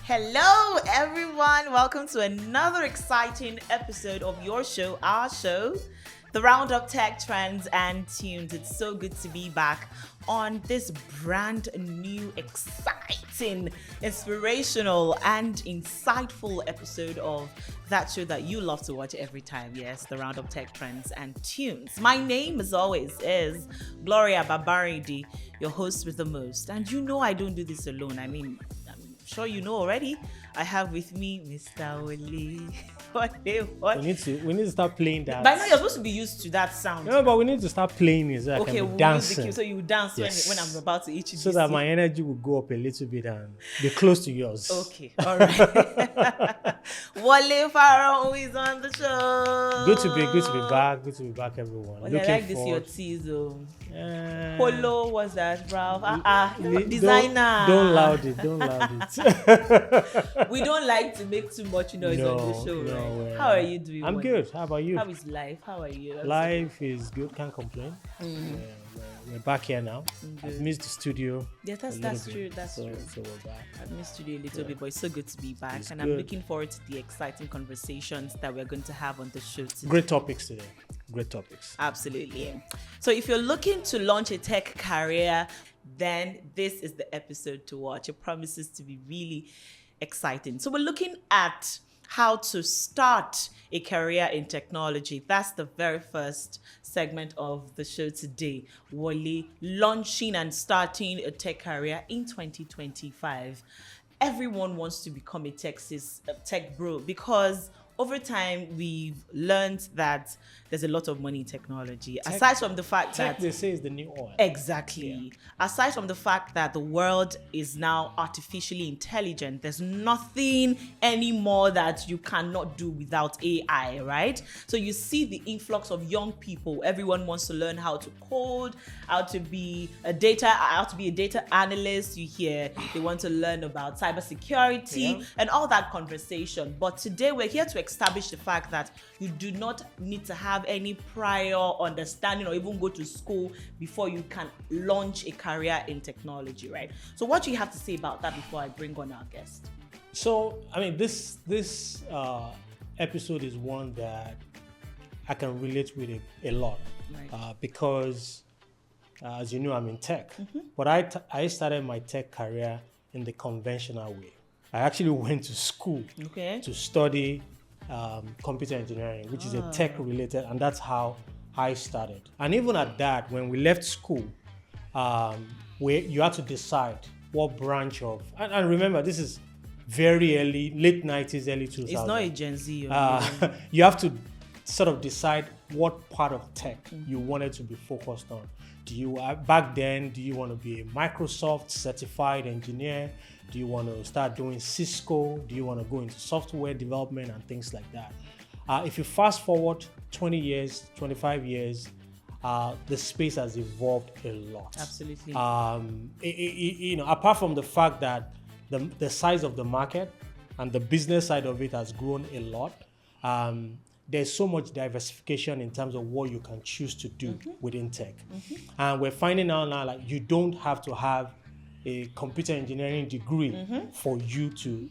Hello, everyone. Welcome to another exciting episode of your show, our show, the RoundUp Tech Trends and Tunes. It's so good to be back on this brand new, exciting, inspirational, and insightful episode of that show that you love to watch every time. Yes, the RoundUp Tech Trends and Tunes. My name, as always, is Gloria Babarinde, your host with the most. And you know I don't do this alone. I'm sure you know already. I have with me Mr. Wole. What? We need to start playing that. By now you're supposed to be used to that sound. No, but we need to start playing it so okay, I can we'll dancing. use the cue, so you dance when I'm about to eat you. So that my energy will go up a little bit and be close to yours. Okay, all right. Wole Faroun is on the show. Good to be back. Good to be back, everyone. Well, I like this your tease though. Polo, what's that, Ralph? Designer. Don't loud it. We don't like to make too much noise on the show, right? How are you doing? I'm good. How about you? How is life? How are you? Life is good. Can't complain. We're back here now. I've missed the studio. Yeah, that's true. So we're back. I've missed studio a little bit, but it's so good to be back. I'm looking forward to the exciting conversations that we're going to have on the show today. Great topics today. Great topics. Absolutely. So if you're looking to launch a tech career, then this is the episode to watch. It promises to be really exciting. So we're looking at how to start a career in technology. That's the very first segment of the show today. Wole, launching and starting a tech career in 2025. Everyone wants to become a tech bro because over time, we've learned that there's a lot of money in technology. Aside from the fact that they say is the new oil. Exactly. Yeah. Aside from the fact that the world is now artificially intelligent, there's nothing anymore that you cannot do without AI, right? So you see the influx of young people. Everyone wants to learn how to code, how to be a data analyst. You hear they want to learn about cybersecurity and all that conversation. But today we're here to establish the fact that you do not need to have any prior understanding or even go to school before you can launch a career in technology, right? So what do you have to say about that before I bring on our guest? So, this episode is one that I can relate with a lot, right. Because as you know, I'm in tech, but I started my tech career in the conventional way. I actually went to school to study computer engineering, which is a tech related, and that's how I started. And even at that, when we left school, you had to decide what branch of, and remember, this is very early, late 90s, early 2000s. It's not a Gen Z. You have to sort of decide what part of tech you wanted to be focused on. Back then, do you want to be a Microsoft certified engineer? Do you want to start doing Cisco? Do you want to go into software development and things like that? If you fast forward 20 years, 25 years, the space has evolved a lot. Absolutely. Apart from the fact that the size of the market and the business side of it has grown a lot, there's so much diversification in terms of what you can choose to do within tech. And we're finding out now, like, you don't have to have a computer engineering degree for you to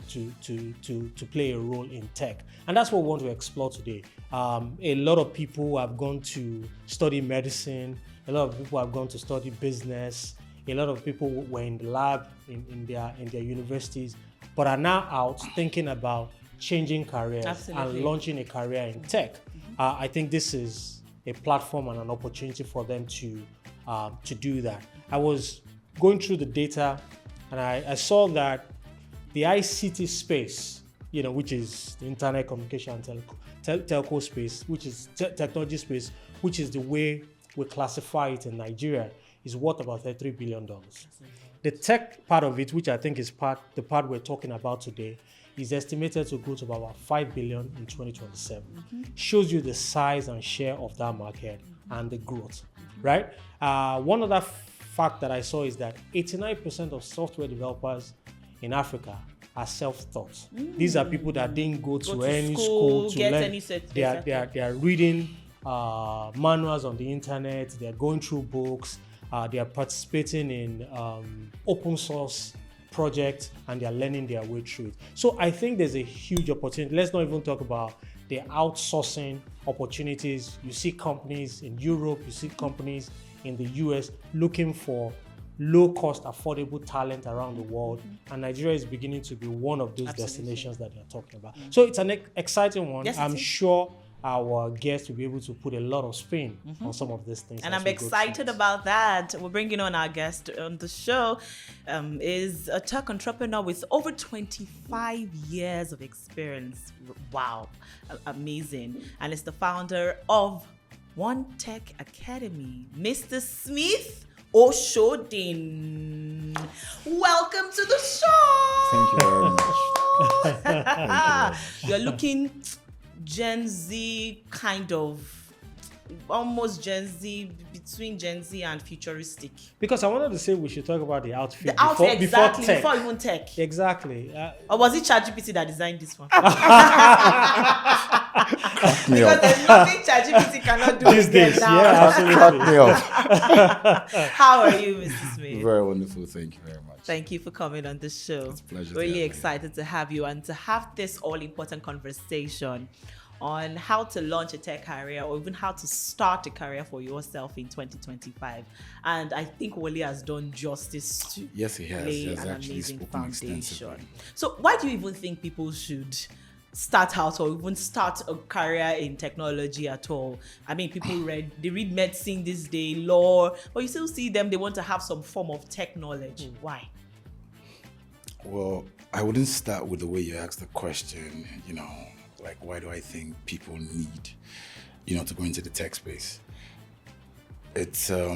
play a role in tech. And that's what we want to explore today. A lot of people have gone to study medicine. A lot of people have gone to study business. A lot of people were in the lab in their universities, but are now out thinking about changing careers and launching a career in tech. I think this is a platform and an opportunity for them to do that. I was going through the data, and I saw that the ICT space, which is the internet communication and telco space, which is technology space, which is the way we classify it in Nigeria, is worth about $33 billion. The tech part of it, which I think is the part we're talking about today, is estimated to go to about $5 billion in 2027. Shows you the size and share of that market and the growth, right? One other fact that I saw is that 89% of software developers in Africa are self-taught. These are people that didn't go to any school to learn. Any they are reading manuals on the internet. They are going through books. They are participating in open source projects, and they are learning their way through it. So I think there's a huge opportunity. Let's not even talk about the outsourcing opportunities. You see companies in Europe, you see companies in the US looking for low-cost, affordable talent around the world, and Nigeria is beginning to be one of those destinations that they're talking about. So it's an exciting one. Yes, I'm sure our guests will be able to put a lot of spin on some of these things. And I'm excited about that. We're bringing on our guest on the show. Is a tech entrepreneur with over 25 years of experience. Wow, amazing. And is the founder of One Tech Academy, Mr. Smith Oshodin. Welcome to the show. Thank you very much. Thank you very much. You're looking Gen Z, kind of almost Gen Z, between Gen Z and futuristic. Because I wanted to say we should talk about the outfit, before even tech. Exactly. Or was it ChatGPT that designed this one? Me Because up. there's nothing ChatGPT cannot do These again days, now. yeah, absolutely. Cut me off. How are you, Mr. Smith? Very wonderful. Thank you very much. Thank you for coming on the show. It's a pleasure to Really have you. excited to have you and to have this all-important conversation on how to launch a tech career or even how to start a career for yourself in 2025. And I think Wole has done justice to Yes, he has. lay He has an actually amazing spoken foundation. extensively. So why do you even think people should start out or even start a career in technology at all? I mean, people they read medicine this day, law, but you still see them, they want to have some form of tech knowledge. Why? Well, I wouldn't start with the way you asked the question, like why do I think people need, to go into the tech space? It's a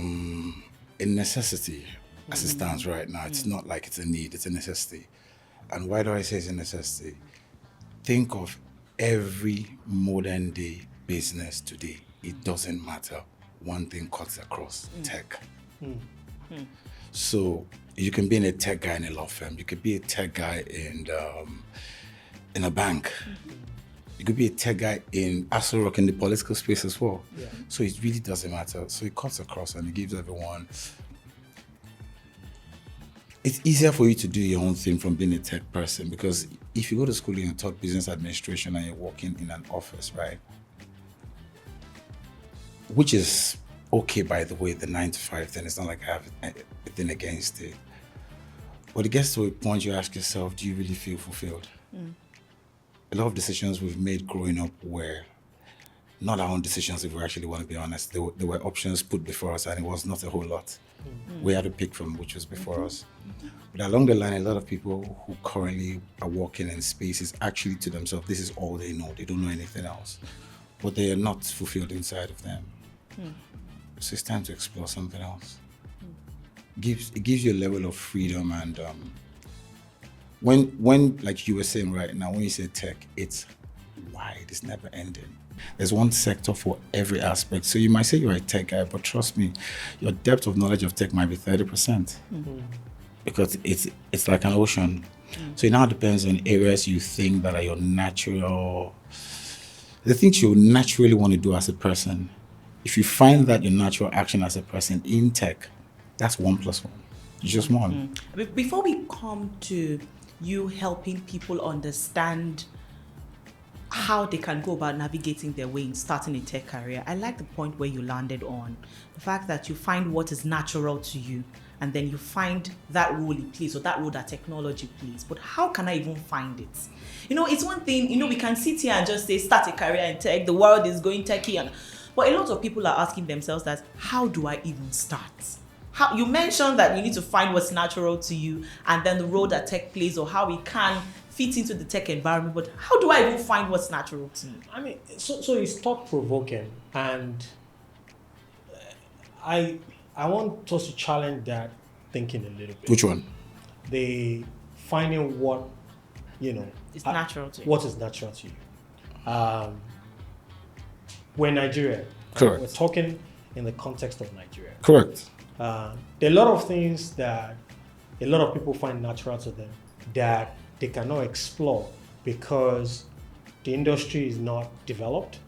necessity as it stands right now. It's not like it's a need, it's a necessity. And why do I say it's a necessity? Think of every modern day business today. It doesn't matter. One thing cuts across: tech. So you can be a tech guy in a law firm. You could be a tech guy in a bank. You could be a tech guy in Aso in the political space as well. Yeah. So it really doesn't matter. So it cuts across and it gives everyone. It's easier for you to do your own thing from being a tech person, because if you go to school and you're taught business administration and you're working in an office, right? Which is okay, by the way, the 9 to 5 thing. It's not like I have anything against it. But it gets to a point you ask yourself, do you really feel fulfilled? A lot of decisions we've made growing up were not our own decisions, if we actually want to be honest. There were options put before us and it was not a whole lot. We had to pick from which was before us. But along the line, a lot of people who currently are working in spaces actually to themselves, this is all they know. They don't know anything else. But they are not fulfilled inside of them. So it's time to explore something else. It gives you a level of freedom, and when like you were saying right now, when you say tech, it's wide, it's never ending. There's one sector for every aspect. So you might say you're a tech guy, but trust me, your depth of knowledge of tech might be 30%. Because it's like an ocean. So it now depends on areas you think that are your natural, the things you naturally want to do as a person. If you find that your natural action as a person in tech, that's 1 + 1. It's just one. Before we come to you helping people understand how they can go about navigating their way in starting a tech career, I like the point where you landed on the fact that you find what is natural to you, and then you find that role it plays or that role that technology plays. But how can I even find it? It's one thing, we can sit here and just say start a career in tech, the world is going techie, but a lot of people are asking themselves that, how do I even start? How you mentioned that you need to find what's natural to you and then the role that tech plays or how it can fit into the tech environment, but how do I even find what's natural to me? I mean, so it's thought-provoking, and I want us to challenge that thinking a little bit. Which one? The finding what, It's natural to you. what is natural to you. We're Nigeria. Correct. We're talking in the context of Nigeria. Correct. There are a lot of things that a lot of people find natural to them that they cannot explore because the industry is not developed.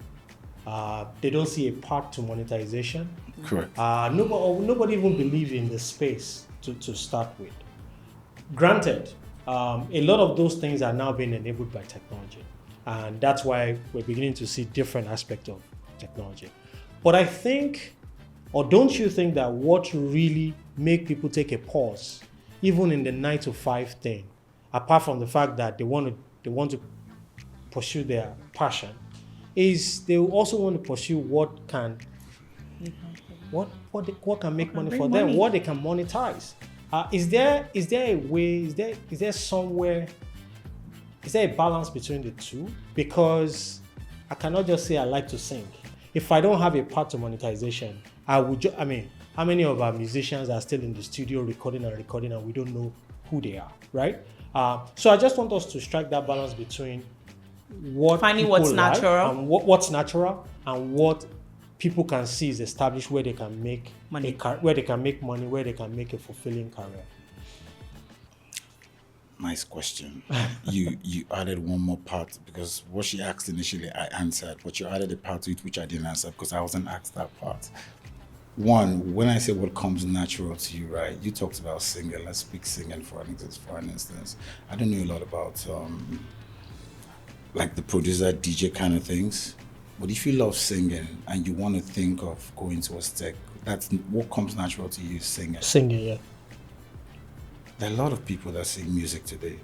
They don't see a path to monetization. Correct. Nobody even believed in the space to start with. Granted, a lot of those things are now being enabled by technology, and that's why we're beginning to see different aspects of technology. But I think, or don't you think that what really make people take a pause, even in the 9 to 5 thing, apart from the fact that they want to pursue their passion, is they also want to pursue what can make money for them, what they can monetize. Is there a way? Is there somewhere? Is there a balance between the two? Because I cannot just say I like to sing. If I don't have a path to monetization, how many of our musicians are still in the studio recording and we don't know who they are, right? So I just want us to strike that balance between finding what's natural and what's natural and what people can see is established, where they can make money, where they can make money, where they can make a fulfilling career. Nice question. You added one more part, because what she asked initially I answered, but you added a part to it which I didn't answer because I wasn't asked that part. One, when I say what comes natural to you, right? You talked about singing. Let's speak singing for an instance. I don't know a lot about like the producer DJ kind of things. But if you love singing and you want to think of going towards tech, that's what comes natural to you, singing. Singing, yeah. There are a lot of people that sing music today.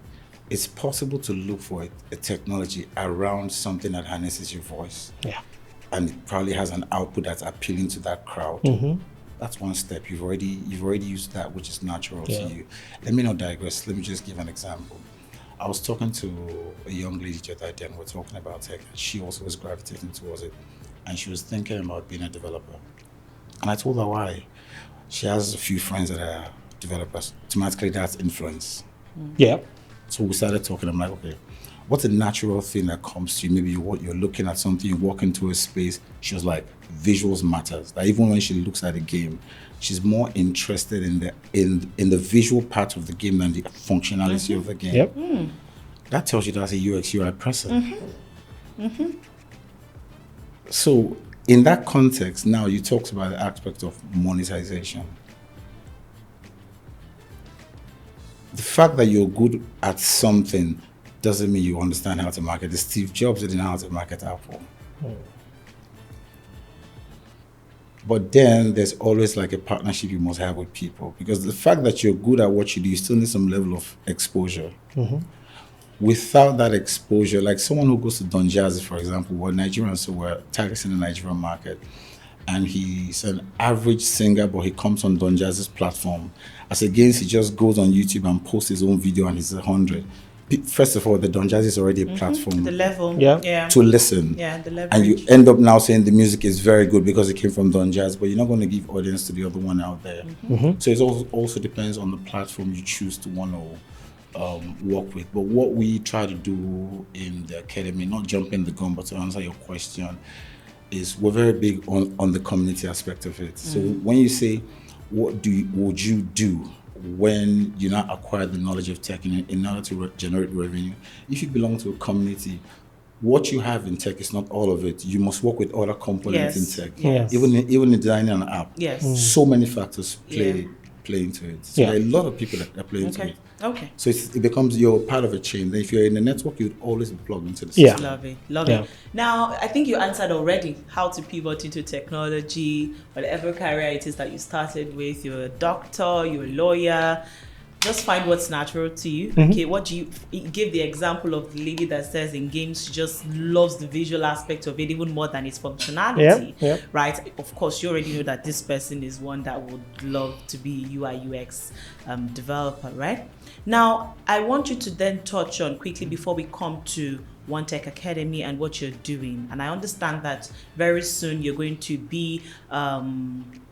It's possible to look for a technology around something that harnesses your voice. Yeah. And it probably has an output that's appealing to that crowd. Mm-hmm. That's one step. You've already used that which is natural to you. Let me not digress. Let me just give an example. I was talking to a young lady the other day and we're talking about tech. She also was gravitating towards it. And she was thinking about being a developer. And I told her why. She has a few friends that are developers. Automatically, that's influence. Yeah. So we started talking. I'm like, okay, what's a natural thing that comes to you? Maybe you're looking at something, you walk into a space. She was like, visuals matters. Like even when she looks at a game, she's more interested in the visual part of the game than the functionality of the game. Yep. That tells you that's a UX UI person. So in that context, now you talked about the aspect of monetization. The fact that you're good at something doesn't mean you understand how to market. The Steve Jobs didn't know how to market Apple. But then there's always like a partnership you must have with people, because the fact that you're good at what you do, you still need some level of exposure. Without that exposure, like someone who goes to Don Jazzy, for example, we're Nigerians, so we're targeting the Nigerian market. And he's an average singer, but he comes on Don Jazzy's platform. As against, he just goes on YouTube and posts his own video and he's 100. First of all, the Don Jazzy is already a platform. The level, to listen. Yeah, the level. And you end up now saying the music is very good because it came from Don Jazz, but you're not going to give audience to the other one out there. So it also depends on the platform you choose to want to work with. But what we try to do in the academy, not jumping the gun, but to answer your question, is we're very big on the community aspect of it. So when you say, what would you do when you now acquire the knowledge of tech in order to generate revenue? If you belong to a community, what you have in tech is not all of it. You must work with other components in tech. Even in designing an app. So many factors play into it. So there are a lot of people that play into it. So it becomes, you're part of a chain. Then if you're in a network, you'd always be plugged into the system. Love it. Now, I think you answered already how to pivot into technology, whatever career it is that you started with. You're a doctor, you're a lawyer. Just find what's natural to you. Okay, what do you give the example of the lady that says in games she just loves the visual aspect of it even more than its functionality, right? Of course, you already know that this person is one that would love to be UI UX developer, right? Now, I want you to then touch on quickly before we come to One Tech Academy and what you're doing. And I understand that very soon you're going to be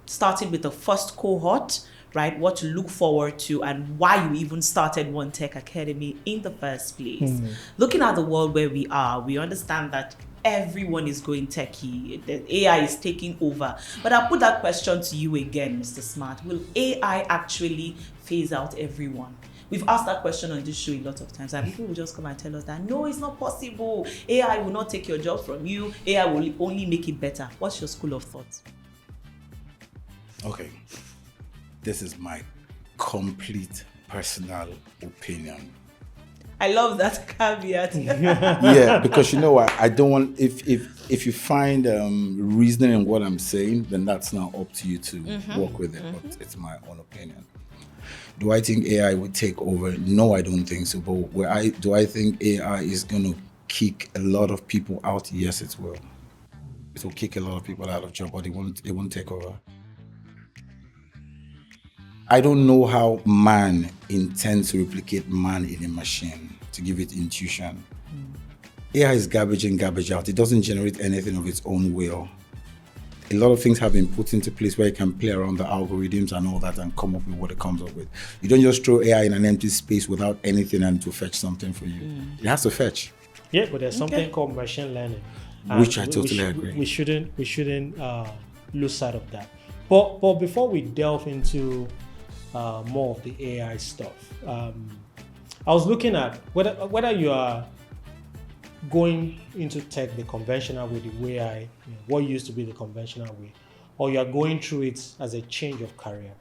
starting with the first cohort, right? What to look forward to and why you even started One Tech Academy in the first place. Looking at the world where we are, we understand that everyone is going techie. The AI is taking over. But I'll put that question to you again, Mr. Smart. Will AI actually phase out everyone? We've asked that question on this show a lot of times, and people will just come and tell us that, no, it's not possible. AI will not take your job from you. AI will only make it better. What's your school of thought? Okay. This is my complete personal opinion. I love that caveat. Yeah, because you know what? I don't want, if you find reasoning in what I'm saying, then that's now up to you to work with it. But it's my own opinion. Do I think AI would take over? No, I don't think so. But do I think AI is going to kick a lot of people out? Yes, it will. It will kick a lot of people out of job, but it won't take over. I don't know how man intends to replicate man in a machine to give it intuition. AI is garbage in, garbage out. It doesn't generate anything of its own will. A lot of things have been put into place where you can play around the algorithms and all that and come up with what it comes up with. You don't just throw AI in an empty space without anything and to fetch something for you. It has to fetch. Yeah, but there's something called machine learning, Which I totally agree. We shouldn't lose sight of that. But before we delve into more of the AI stuff, I was looking at whether you are going into tech the conventional way, the way what used to be the conventional way, or you are going through it as a change of career.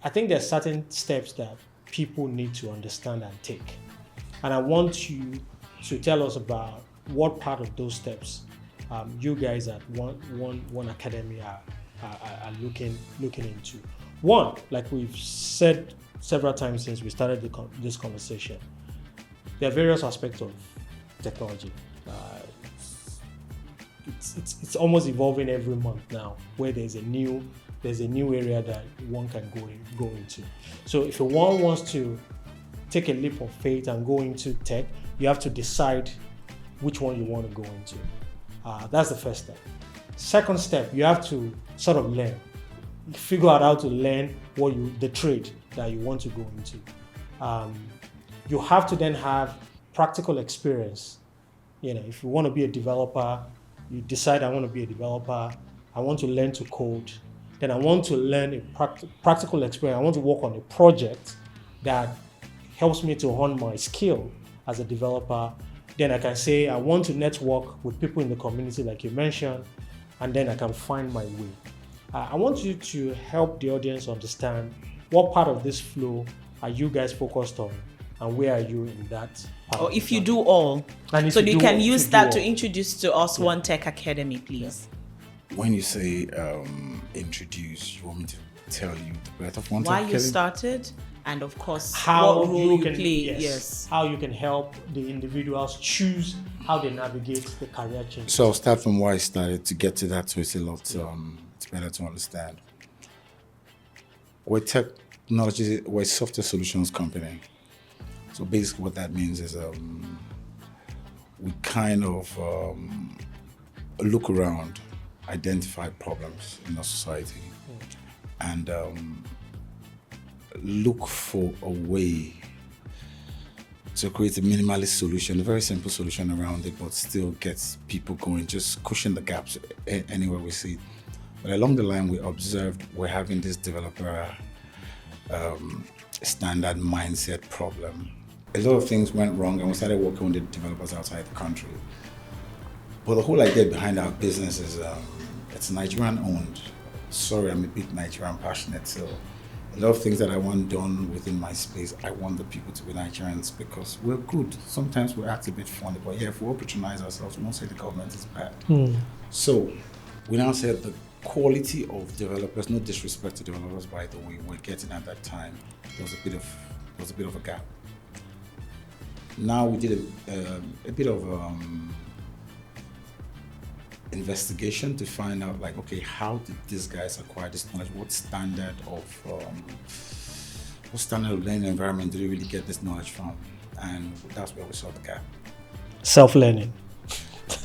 I think there are certain steps that people need to understand and take, and I want you to tell us about what part of those steps you guys at one academy are looking into. One, like we've said several times since we started this conversation, there are various aspects of technology. It's almost evolving every month now, where there's a new area that one can go into. So if one wants to take a leap of faith and go into tech, you have to decide which one you want to go into. That's the first step. Second step, you have to sort of learn. Figure out how to learn the trade that you want to go into. You have to then have practical experience. If you want to be a developer, you decide I want to be a developer, I want to learn to code, then I want to learn a practical experience. I want to work on a project that helps me to hone my skill as a developer. Then I can say I want to network with people in the community like you mentioned, and then I can find my way. I want you to help the audience understand what part of this flow are you guys focused on, and where are you in that part? Or if you do all. So you can use that to introduce to us One Tech Academy, please. When you say introduce, you want me to tell you the breadth of One Tech Academy? Why you started, and of course, how what role you can play. yes, how you can help the individuals choose how they navigate the career change. So I'll start from where I started to get to that, so it's a lot. It's better to understand. We're a software solutions company. So basically, what that means is we kind of look around, identify problems in our society, and look for a way to create a minimalist solution, a very simple solution around it, but still gets people going, just cushion the gaps anywhere we see. But along the line, we observed we're having this developer standard mindset problem. A lot of things went wrong, and we started working with the developers outside the country. But the whole idea behind our business is it's Nigerian owned. Sorry, I'm a bit Nigerian passionate, so a lot of things that I want done within my space, I want the people to be Nigerians because we're good. Sometimes we act a bit funny, but yeah, if we all patronize ourselves, we won't say the government is bad. So we now said the quality of developers, no disrespect to developers by the way, we're getting at that time, there was a bit of a gap. Now we did a bit of investigation to find out, like, okay, how did these guys acquire this knowledge? What standard of learning environment did they really get this knowledge from? And that's where we saw the gap. Self-learning.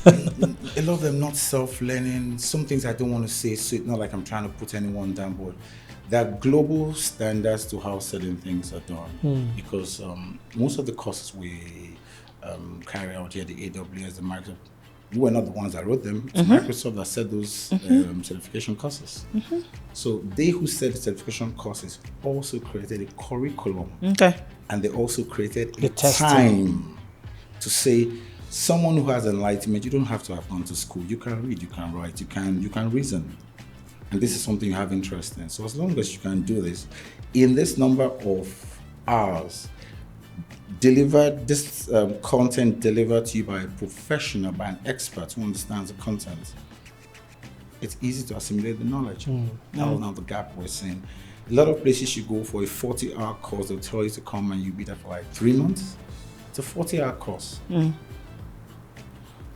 A lot of them not self-learning. Some things I don't want to say, so it's not like I'm trying to put anyone down, but there are global standards to how certain things are done. Because most of the courses we carry out here, the AWS, the Microsoft, we were not the ones that wrote them. It's Microsoft that set those certification courses. So they who set the certification courses also created a curriculum. Okay. And they also created a time to say, someone who has enlightenment, you don't have to have gone to school. You can read, you can write, you can reason. and this is something you have interest in. So as long as you can do this in this number of hours, deliver this content delivered to you by a professional, by an expert who understands the content, it's easy to assimilate the knowledge. That was now the gap we're seeing. A lot of places you go for a 40-hour course, they'll tell you to come and you'll be there for like 3 months. It's a 40-hour course.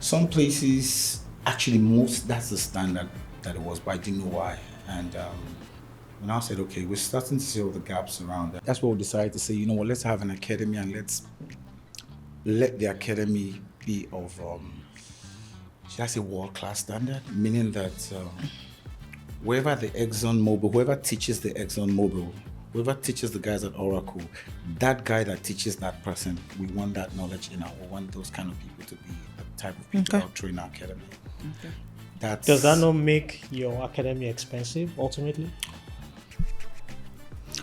Some places, actually that's the standard that it was, but I didn't know why. And when I said, okay, we're starting to see all the gaps around that. That's what we decided to say, you know what, let's have an academy and let's let the academy be of, should I say world-class standard? Meaning that whoever teaches the ExxonMobil, whoever teaches the guys at Oracle, that guy that teaches that person, we want that knowledge in we want those kind of people to be the type of people that train our academy. Does that not make your academy expensive ultimately?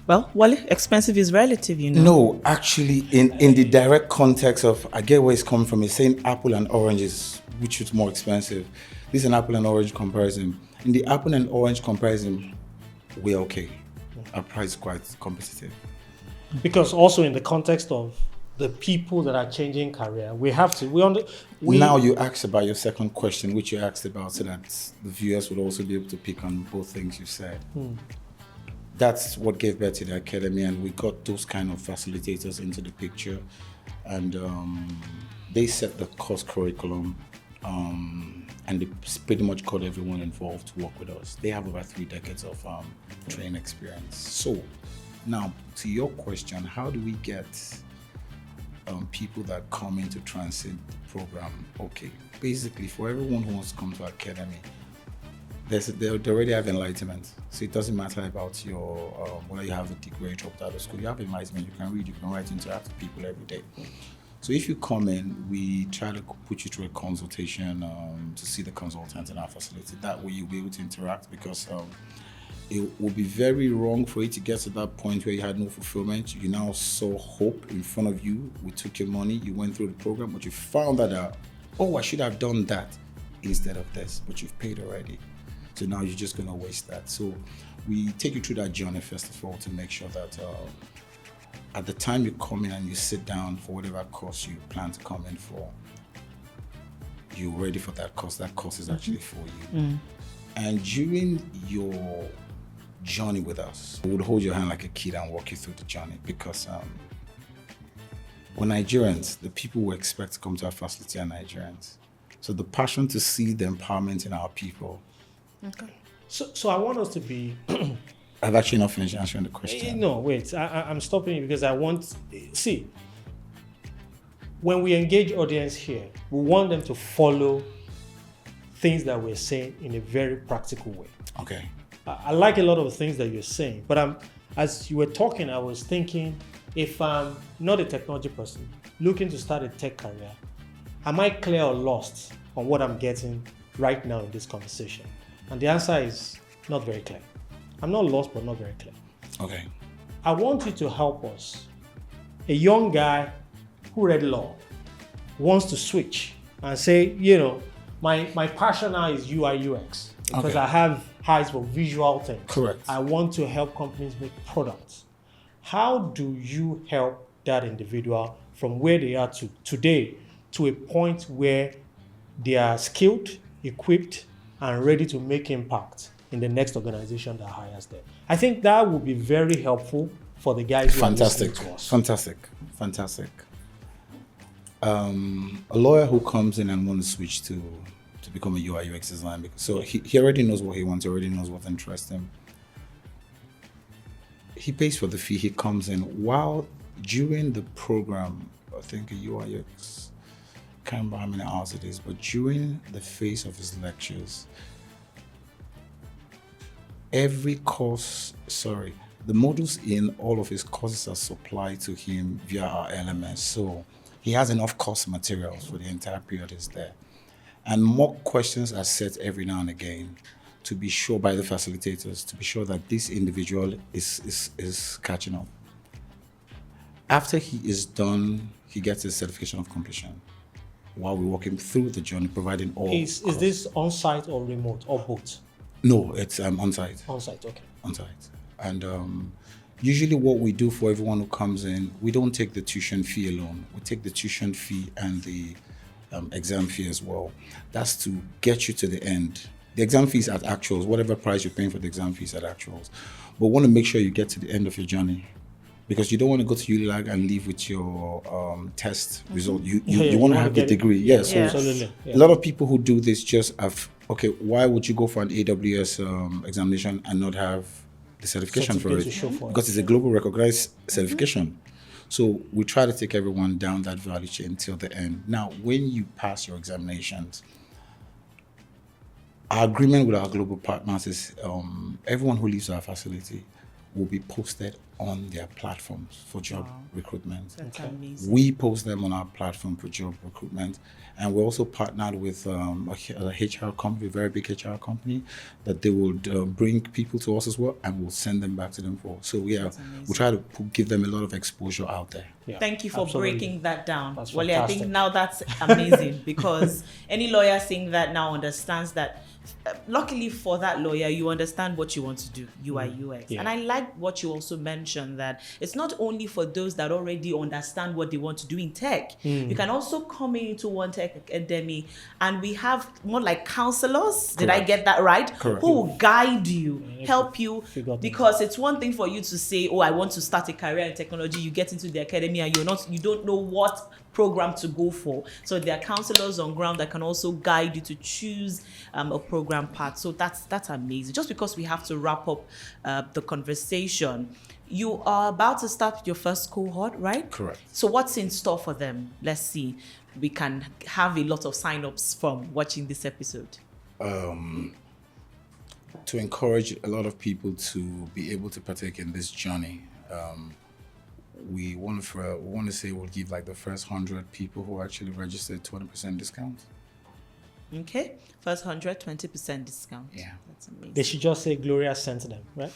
Well, Wole, expensive is relative, you know. No, actually, in the direct context of, I get where it's coming from. It's saying apple and oranges, which is more expensive. This is an apple and orange comparison. In the apple and orange comparison, we're okay. Our price is quite competitive. Because also in the context of the people that are changing career, Now you asked about your second question, which you asked about, so that the viewers would also be able to pick on both things you said. That's what gave birth to the academy, and we got those kind of facilitators into the picture, and they set the course curriculum, and they pretty much got everyone involved to work with us. They have over 3 decades of training experience. So now to your question, how do we get people that come in to transit the program? Okay, basically for everyone who wants to come to our academy, they already have enlightenment. So it doesn't matter about your whether you have a degree, you dropped out of school. You have enlightenment. You can read, you can write, interact with people every day. So if you come in, we try to put you through a consultation to see the consultant in our facility. That way you'll be able to interact, because it would be very wrong for you to get to that point where you had no fulfillment. You now saw hope in front of you. We took your money, you went through the program, but you found that, I should have done that instead of this, but you've paid already. So now you're just going to waste that. So we take you through that journey, first of all, to make sure that at the time you come in and you sit down for whatever course you plan to come in for, you're ready for that course. That course is actually for you. And during your journey with us, we would hold your hand like a kid and walk you through the journey, because we're Nigerians. The people we expect to come to our facility are Nigerians. So the passion to see the empowerment in our people. Okay. So I want us to be... I've actually not finished answering the question. No, wait. I'm stopping you because I want... See, when we engage audience here, we want them to follow things that we're saying in a very practical way. Okay. I like a lot of the things that you're saying, but as you were talking, I was thinking, if I'm not a technology person looking to start a tech career, am I clear or lost on what I'm getting right now in this conversation? And the answer is not very clear. I'm not lost, but not very clear. Okay. I want you to help us. A young guy who read law wants to switch and say, my passion now is UI UX because I have eyes for visual things. Correct. I want to help companies make products. How do you help that individual from where they are to today to a point where they are skilled, equipped, and ready to make impact in the next organization that hires them? I think that would be very helpful for the guys who are listening to us. Fantastic. A lawyer who comes in and wants to switch to become a UI UX designer, so he already knows what he wants, he already knows what interests him. He pays for the fee, he comes in. While during the program, I think a UI UX, can't remember how many hours it is, but during the phase of his lectures, the modules in all of his courses are supplied to him via our LMS. So he has enough course materials for the entire period he's there. And mock questions are set every now and again to be sure by the facilitators, to be sure that this individual is catching up. After he is done, he gets his certification of completion while we're walking through the journey, providing all. Is this on-site or remote or both? No, it's on-site. On-site, okay. On-site. And usually what we do for everyone who comes in, we don't take the tuition fee alone. We take the tuition fee and the exam fee as well. That's to get you to the end. The exam fees at actuals, whatever price you're paying for the exam fees at actuals. But we want to make sure you get to the end of your journey, because you don't want to go to ULAG and leave with your test result. You want to have the degree. Yeah, so absolutely. Yeah. A lot of people who do this just have, okay, why would you go for an AWS examination and not have the certification for it? Because it's a global recognized certification. So we try to take everyone down that value chain till the end. Now, when you pass your examinations, our agreement with our global partners is everyone who leaves our facility will be posted on their platforms for job recruitment. That's amazing. We post them on our platform for job recruitment. And we're also partnered with a HR company, a very big HR company, that they would bring people to us as well, and we'll send them back to them for. So we try to give them a lot of exposure out there. Yeah, thank you for breaking that down. Wole, I think now that's amazing, because any lawyer seeing that now understands that. Luckily for that lawyer, you understand what you want to do, UI, UX. Yeah. And I like what you also mentioned, that it's not only for those that already understand what they want to do in tech. You can also come into One Tech Academy, and we have more like counselors. Correct. Did I get that right? Correct. Who will guide you, help you, because it's one thing for you to say, oh, I want to start a career in technology. You get into the academy and you don't know what program to go for. So there are counselors on ground that can also guide you to choose a program path. So that's amazing. Just because we have to wrap up the conversation, you are about to start your first cohort, right? Correct. So what's in store for them? Let's see. We can have a lot of sign-ups from watching this episode. To encourage a lot of people to be able to partake in this journey, we want to say we'll give like the first 100 people who actually registered 20% discount. Okay, first 100, 20% discount. Yeah, that's amazing. They should just say Gloria sent them, right?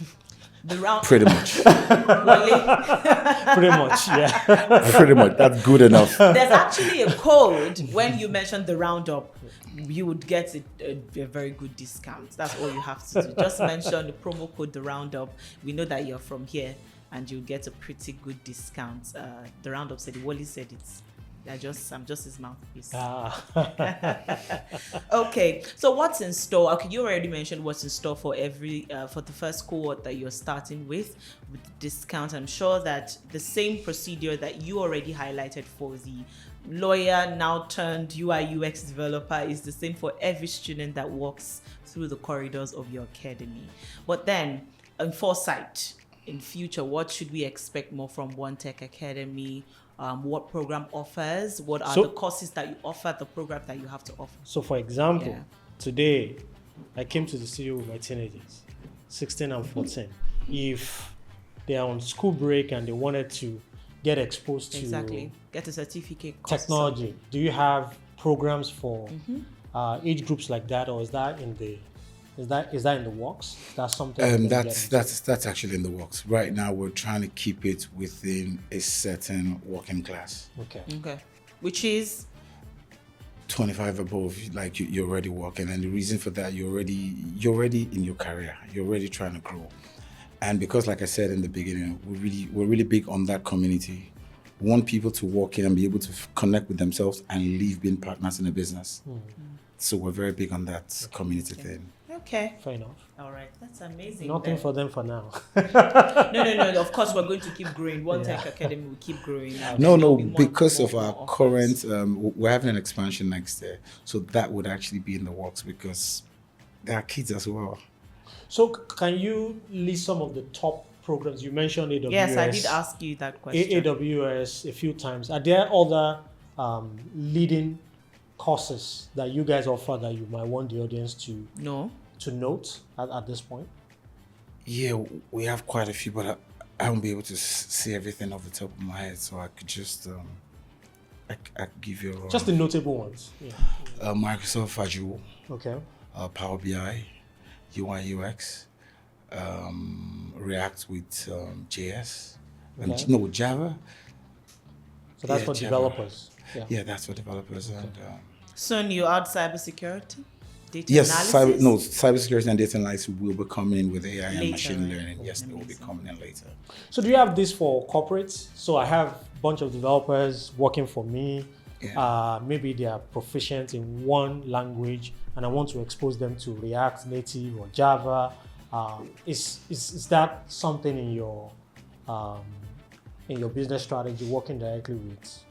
Pretty much. Pretty much, yeah. Pretty much. That's good enough. There's actually a code. When you mentioned the RoundUp, you would get a very good discount. That's all you have to do. Just mention the promo code, the RoundUp. We know that you're from here, and you'll get a pretty good discount. The RoundUp said it. Wole said it. I'm just his mouthpiece. Okay, so what's in store? Okay, you already mentioned what's in store for for the first cohort that you're starting with the discount. I'm sure that the same procedure that you already highlighted for the lawyer now turned UI UX developer is the same for every student that walks through the corridors of your academy. But then, in foresight, in future, what should we expect more from One Tech Academy? What program offers? What are the courses that you offer, the program that you have to offer? So for example, today I came to the studio with my teenagers, 16 and 14. If they are on school break and they wanted to get exposed to get a certificate technology, do you have programs for age groups like that, or is that in the Is that in the works? That's something. That's actually in the works. Right now, we're trying to keep it within a certain working class. Okay. Which is 25 above. Like you're already working, and the reason for that, you're already in your career. You're already trying to grow, and because, like I said in the beginning, we're really big on that community. We want people to walk in and be able to connect with themselves and leave being partners in a business. So we're very big on that community thing. Okay. Fair enough. All right. That's amazing. Nothing for them for now. No. Of course, we're going to keep growing. One Tech Academy will keep growing. No. Because of our current, we're having an expansion next year. So that would actually be in the works because there are kids as well. So can you list some of the top programs? You mentioned AWS. Yes, I did ask you that question. AWS a few times. Are there other leading courses that you guys offer that you might want the audience to note at this point? Yeah, we have quite a few, but I won't be able to see everything off the top of my head, so I could just I could give you just the notable ones. Microsoft Azure, Power BI, UI UX, React with JS, with Java. So that's for Java. Developers. Yeah, that's for developers. And so you add cybersecurity? Data Yes, analysis? cybersecurity and data analysis will be coming in with AI and Later, machine right? learning. Yes, they will be coming in later. So do you have this for corporates? So I have a bunch of developers working for me. Yeah. Maybe they are proficient in one language, and I want to expose them to React Native or Java. Is that something in your business strategy, working directly with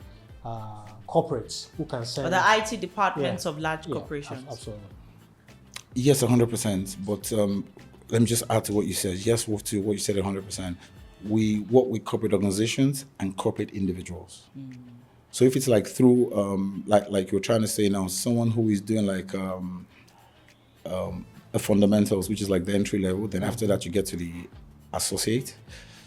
corporates who can send Or the IT departments Yeah. of large Yeah, corporations? absolutely. Yes, 100%. But let me just add to what you said. Yes, to what you said 100%. We work with corporate organizations and corporate individuals. So if it's like through, like you're trying to say now, someone who is doing like the fundamentals, which is like the entry level, then after that you get to the associate.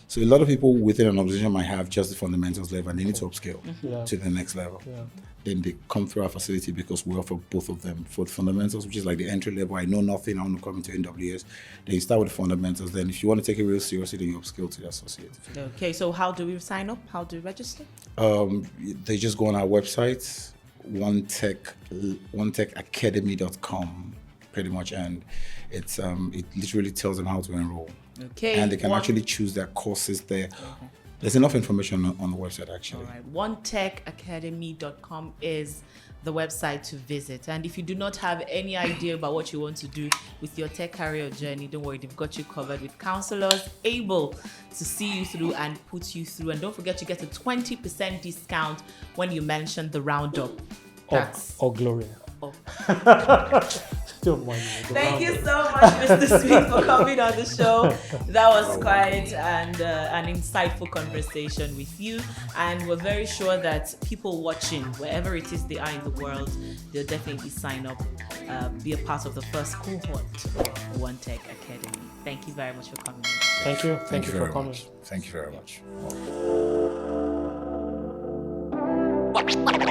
So a lot of people within an organization might have just the fundamentals level and they need to upscale to the next level. Yeah. Then they come through our facility because we offer both of them. For the fundamentals, which is like the entry level, I know nothing, I want to come into AWS. Then you start with the fundamentals. Then if you want to take it real seriously, then you upscale to the associate. Okay, so how do we sign up? How do we register? They just go on our website, onetechacademy.com, pretty much, and it literally tells them how to enroll. Okay. And they can actually choose their courses there. Okay. There's enough information on the website actually. All right. OneTechAcademy.com is the website to visit. And if you do not have any idea about what you want to do with your tech career journey, don't worry, they've got you covered with counselors able to see you through and put you through. And don't forget, you get a 20% discount when you mention the RoundUp. Or Gloria. Oh. Don't mind me. Thank you so much, Mr. Smith, for coming on the show. That was quite an insightful conversation with you. And we're very sure that people watching, wherever it is they are in the world, they'll definitely sign up, be a part of the first cohort of One Tech Academy. Thank you very much for coming. Thank you. Thank you for very coming. much. Thank you very much.